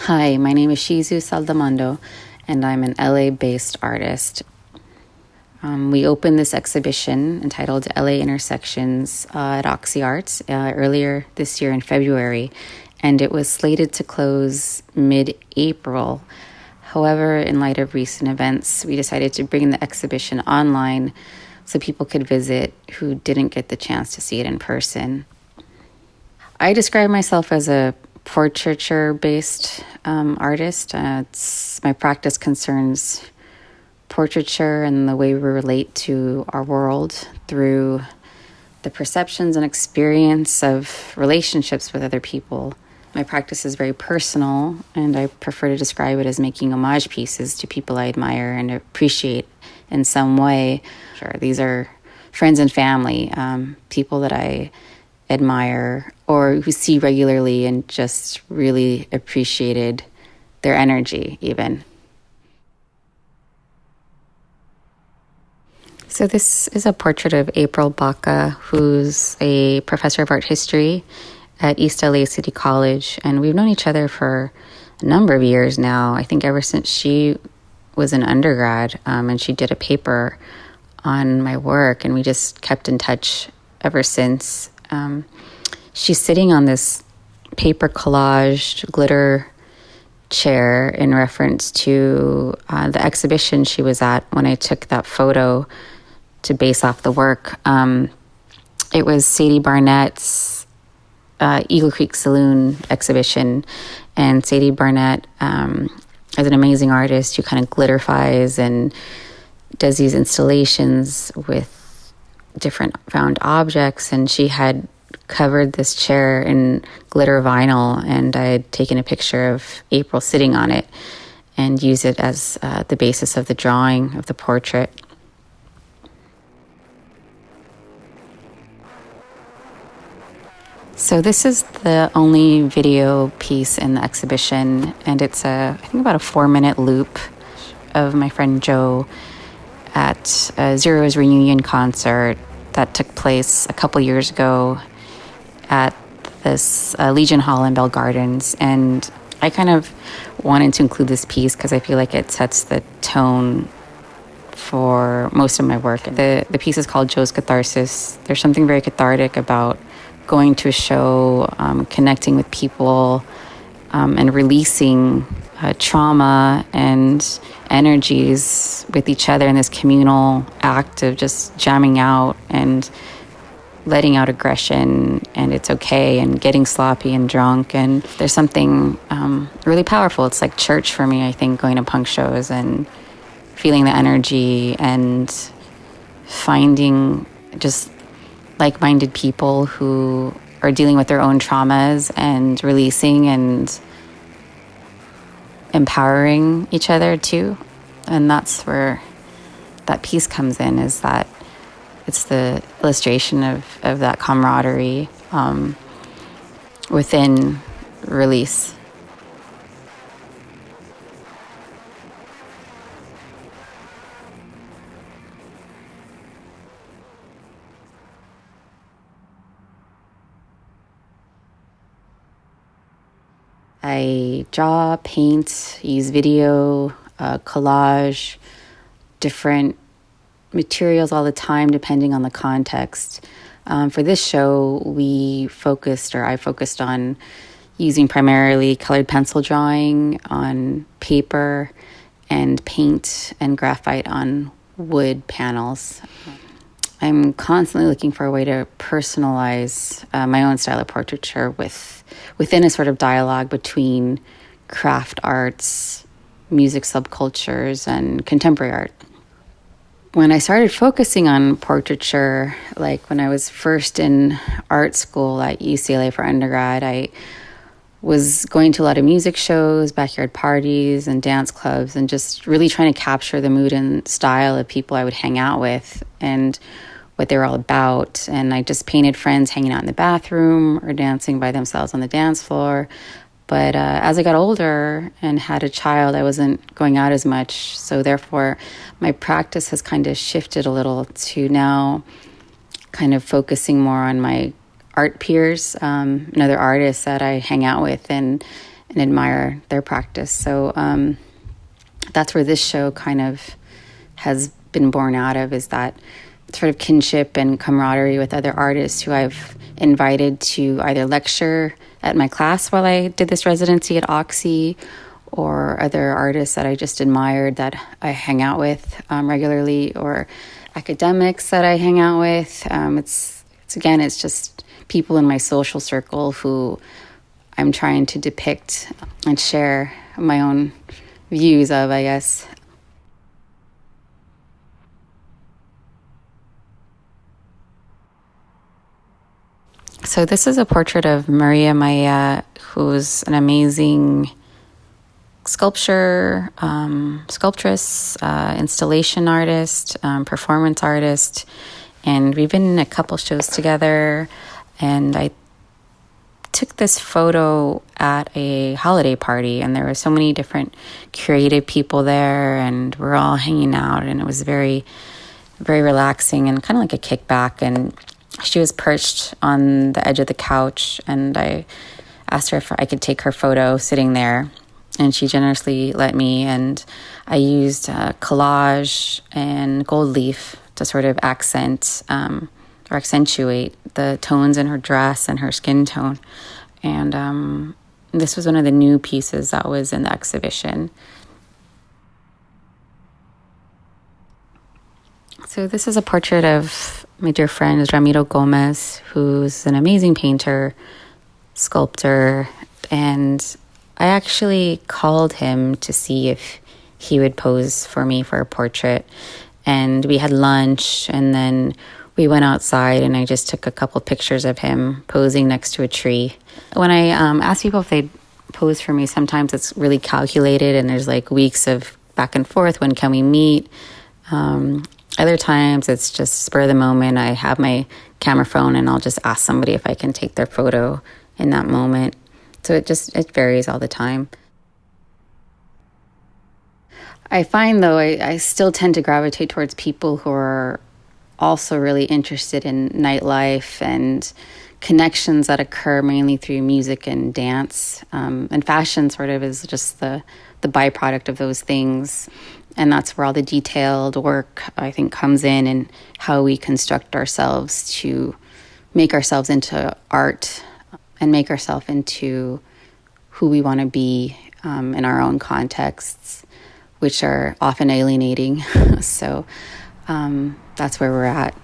Hi, my name is Shizu Saldamando, and I'm an LA-based artist. We opened this exhibition entitled LA Intersections at Oxy Arts earlier this year in February, and it was slated to close mid-April. However, in light of recent events, we decided to bring the exhibition online so people could visit who didn't get the chance to see it in person. I describe myself as a portraiture-based artist. My practice concerns portraiture and the way we relate to our world through the perceptions and experience of relationships with other people. My practice is very personal, and I prefer to describe it as making homage pieces to people I admire and appreciate in some way. Sure, these are friends and family, people that I admire or who see regularly and just really appreciated their energy even. So this is a portrait of April Baca, who's a professor of art history at East LA City College, and we've known each other for a number of years now. I think ever since she was an undergrad, and she did a paper on my work, and we just kept in touch ever since. She's sitting on this paper collaged glitter chair in reference to the exhibition she was at when I took that photo to base off the work. It was Sadie Barnett's Eagle Creek Saloon exhibition, and Sadie Barnett is an amazing artist who kind of glitterifies and does these installations with different found objects, and she had covered this chair in glitter vinyl, and I had taken a picture of April sitting on it and used it as the basis of the drawing of the portrait. So this is the only video piece in the exhibition, and it's I think about a 4-minute loop of my friend Joe at Zero's reunion concert that took place a couple years ago at this Legion Hall in Bell Gardens. And I kind of wanted to include this piece because I feel like it sets the tone for most of my work. The piece is called Joe's Catharsis. There's something very cathartic about going to a show, connecting with people, and releasing trauma and energies with each other in this communal act of just jamming out and letting out aggression, and it's okay, and getting sloppy and drunk. And there's something really powerful. It's like church for me, I think, going to punk shows and feeling the energy and finding just like-minded people who are dealing with their own traumas and releasing and empowering each other too. And that's where that piece comes in, is that it's the illustration of that camaraderie within release. I draw, paint, use video, collage, different materials all the time depending on the context. For this show, I focused on using primarily colored pencil drawing on paper and paint and graphite on wood panels. I'm constantly looking for a way to personalize my own style of portraiture within a sort of dialogue between craft arts, music subcultures, and contemporary art. When I started focusing on portraiture, like when I was first in art school at UCLA for undergrad, I was going to a lot of music shows, backyard parties, and dance clubs, and just really trying to capture the mood and style of people I would hang out with and what they were all about. And I just painted friends hanging out in the bathroom or dancing by themselves on the dance floor. But as I got older and had a child, I wasn't going out as much. So therefore, my practice has kind of shifted a little to now kind of focusing more on my art peers and other artists that I hang out with, and and admire their practice. So that's where this show kind of has been born out of, is that sort of kinship and camaraderie with other artists who I've invited to either lecture at my class while I did this residency at Oxy, or other artists that I just admired that I hang out with regularly, or academics that I hang out with. It's just people in my social circle who I'm trying to depict and share my own views of, I guess. So this is a portrait of Maria Maya, who's an amazing sculptress, installation artist, performance artist. And we've been in a couple shows together. And I took this photo at a holiday party, and there were so many different creative people there, and we're all hanging out, and it was very, very relaxing and kind of like a kickback. And she was perched on the edge of the couch, and I asked her if I could take her photo sitting there, and she generously let me. And I used collage and gold leaf to sort of accent or accentuate the tones in her dress and her skin tone. And this was one of the new pieces that was in the exhibition. So this is a portrait of my dear friend Ramiro Gomez, who's an amazing painter, sculptor, and I actually called him to see if he would pose for me for a portrait. And we had lunch, and then we went outside, and I just took a couple pictures of him posing next to a tree. When I ask people if they'd pose for me, sometimes it's really calculated, and there's like weeks of back and forth. When can we meet? Other times it's just spur of the moment. I have my camera phone, and I'll just ask somebody if I can take their photo in that moment. So it varies all the time. I find, though, I still tend to gravitate towards people who are also really interested in nightlife and connections that occur mainly through music and dance. And fashion sort of is just the byproduct of those things. And that's where all the detailed work, I think, comes in, and how we construct ourselves to make ourselves into art and make ourselves into who we want to be in our own contexts, which are often alienating. So that's where we're at.